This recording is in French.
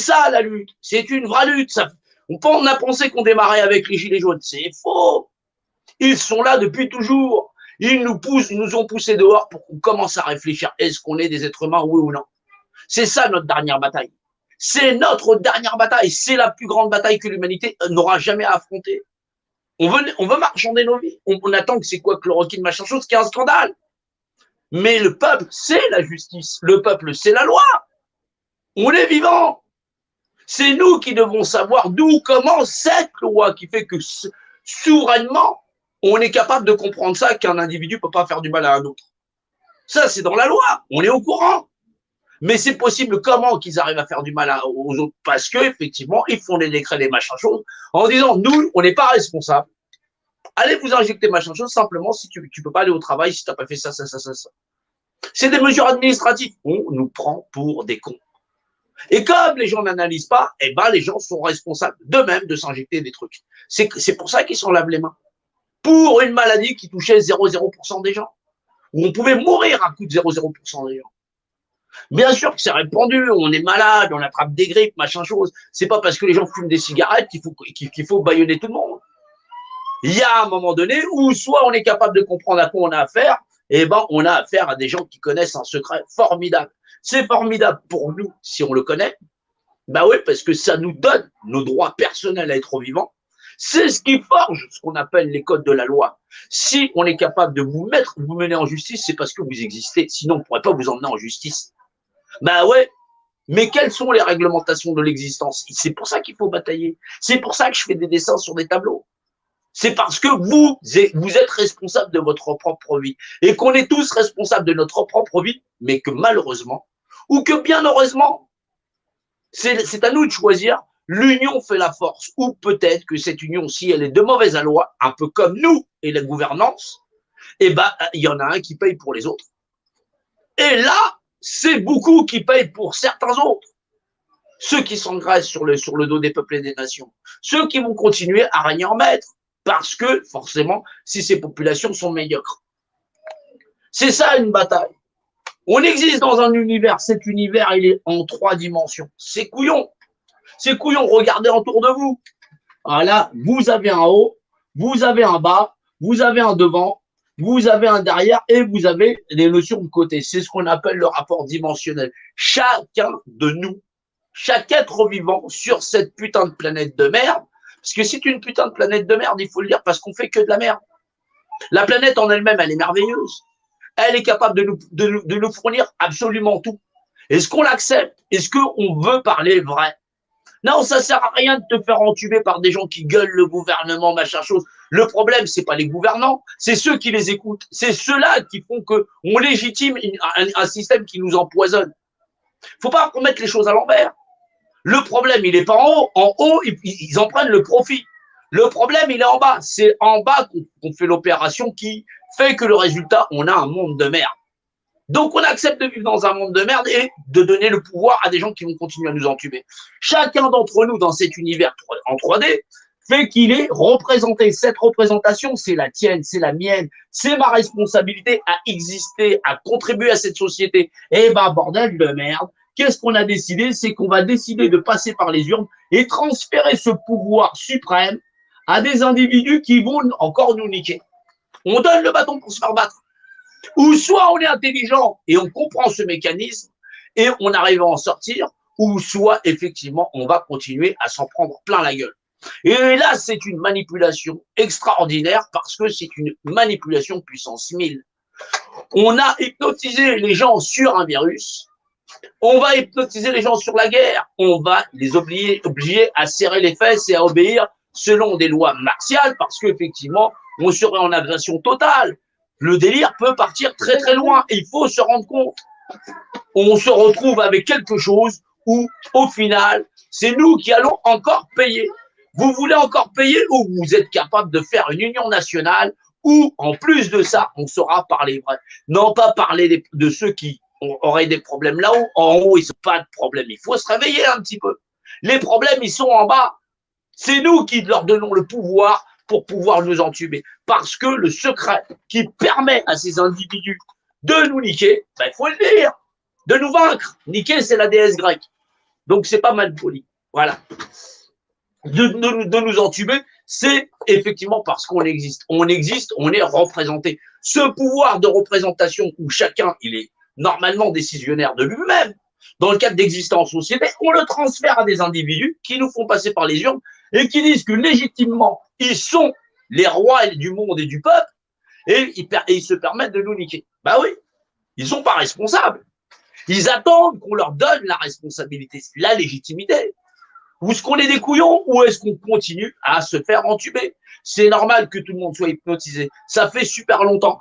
ça la lutte, c'est une vraie lutte. On a pensé qu'on démarrait avec les gilets jaunes, c'est faux. Ils sont là depuis toujours. Ils nous ont poussés dehors pour qu'on commence à réfléchir. Est-ce qu'on est des êtres humains, oui ou non? C'est ça notre dernière bataille. C'est notre dernière bataille. C'est la plus grande bataille que l'humanité n'aura jamais à affronter. On veut marchander nos vies. On attend que c'est quoi chloroquine, machin chose, qui est un scandale. Mais le peuple, c'est la justice. Le peuple, c'est la loi. On est vivant. C'est nous qui devons savoir d'où commence cette loi qui fait que souverainement, on est capable de comprendre ça, qu'un individu ne peut pas faire du mal à un autre. Ça, c'est dans la loi. On est au courant. Mais c'est possible comment qu'ils arrivent à faire du mal aux autres? Parce qu'effectivement, ils font des décrets, des machins choses, en disant, nous, on n'est pas responsables. Allez vous injecter machin chose, simplement si tu peux pas aller au travail, si tu n'as pas fait ça. C'est des mesures administratives. On nous prend pour des cons. Et comme les gens n'analysent pas, eh ben, les gens sont responsables d'eux-mêmes de s'injecter des trucs. C'est pour ça qu'ils s'en lavent les mains. Pour une maladie qui touchait 0,0% des gens. Où on pouvait mourir à coup de 0,0% des gens. Bien sûr que c'est répandu, on est malade, on attrape des grippes, machin chose. C'est pas parce que les gens fument des cigarettes qu'il faut bâillonner tout le monde. Il y a un moment donné où soit on est capable de comprendre à quoi on a affaire, et ben on a affaire à des gens qui connaissent un secret formidable. C'est formidable pour nous si on le connaît. Ben oui, parce que ça nous donne nos droits personnels à être vivants. C'est ce qui forge ce qu'on appelle les codes de la loi. Si on est capable de vous mener en justice, c'est parce que vous existez. Sinon, on ne pourrait pas vous emmener en justice. Ben ouais, mais quelles sont les réglementations de l'existence? C'est pour ça qu'il faut batailler. C'est pour ça que je fais des dessins sur des tableaux. C'est parce que vous êtes responsable de votre propre vie et qu'on est tous responsables de notre propre vie, mais que malheureusement, ou que bien heureusement, c'est à nous de choisir. L'union fait la force, ou peut-être que cette union, si elle est de mauvaise loi, un peu comme nous et la gouvernance, eh ben, il y en a un qui paye pour les autres. Et là, c'est beaucoup qui payent pour certains autres. Ceux qui s'engraissent sur le dos des peuples et des nations. Ceux qui vont continuer à régner en maître. Parce que, forcément, si ces populations sont médiocres. C'est ça une bataille. On existe dans un univers. Cet univers, il est en 3 dimensions. C'est couillon. C'est couillon. Regardez autour de vous. Voilà, vous avez un haut, vous avez un bas, vous avez un devant, vous avez un derrière et vous avez les notions de côté. C'est ce qu'on appelle le rapport dimensionnel. Chacun de nous, chaque être vivant sur cette putain de planète de merde, parce que c'est une putain de planète de merde, il faut le dire, parce qu'on fait que de la merde. La planète en elle-même, elle est merveilleuse. Elle est capable de nous fournir absolument tout. Est-ce qu'on l'accepte? Est-ce qu'on veut parler vrai? Non, ça sert à rien de te faire entuber par des gens qui gueulent le gouvernement, machin chose. Le problème, c'est pas les gouvernants, c'est ceux qui les écoutent. C'est ceux-là qui font qu'on légitime un système qui nous empoisonne. Faut pas remettre les choses à l'envers. Le problème, il est pas en haut. En haut, ils en prennent le profit. Le problème, il est en bas. C'est en bas qu'on fait l'opération qui fait que le résultat, on a un monde de merde. Donc, on accepte de vivre dans un monde de merde et de donner le pouvoir à des gens qui vont continuer à nous entuber. Chacun d'entre nous, dans cet univers en 3D, fait qu'il est représenté. Cette représentation, c'est la tienne, c'est la mienne. C'est ma responsabilité à exister, à contribuer à cette société. Eh ben, bordel de merde. Qu'est-ce qu'on a décidé? C'est qu'on va décider de passer par les urnes et transférer ce pouvoir suprême à des individus qui vont encore nous niquer. On donne le bâton pour se faire battre. Ou soit on est intelligent et on comprend ce mécanisme et on arrive à en sortir, ou soit effectivement on va continuer à s'en prendre plein la gueule. Et là, c'est une manipulation extraordinaire parce que c'est une manipulation puissance 1000. On a hypnotisé les gens sur un virus, on va hypnotiser les gens sur la guerre, on va les obliger à serrer les fesses et à obéir selon des lois martiales parce qu'effectivement, on serait en agression totale. Le délire peut partir très très loin. Il faut se rendre compte. On se retrouve avec quelque chose où, au final, c'est nous qui allons encore payer. Vous voulez encore payer ou vous êtes capable de faire une union nationale où, en plus de ça, on saura parler vrai. Non pas parler de ceux qui auraient des problèmes là-haut. En haut, ils n'ont pas de problème. Il faut se réveiller un petit peu. Les problèmes, ils sont en bas. C'est nous qui leur donnons le pouvoir pour pouvoir nous entuber. Parce que le secret qui permet à ces individus de nous niquer, ben, il faut le dire, de nous vaincre. Niquer, c'est la déesse grecque. Donc, c'est pas mal poli. Voilà. De nous entuber, c'est effectivement parce qu'on existe. On existe, on est représenté. Ce pouvoir de représentation où chacun, il est normalement décisionnaire de lui-même, dans le cadre d'existence en société, on le transfère à des individus qui nous font passer par les urnes et qui disent que légitimement, ils sont les rois du monde et du peuple et ils se permettent de nous niquer. Bah oui, ils sont pas responsables. Ils attendent qu'on leur donne la responsabilité, la légitimité. Ou est-ce qu'on est des couillons ou est-ce qu'on continue à se faire entuber? C'est normal que tout le monde soit hypnotisé. Ça fait super longtemps.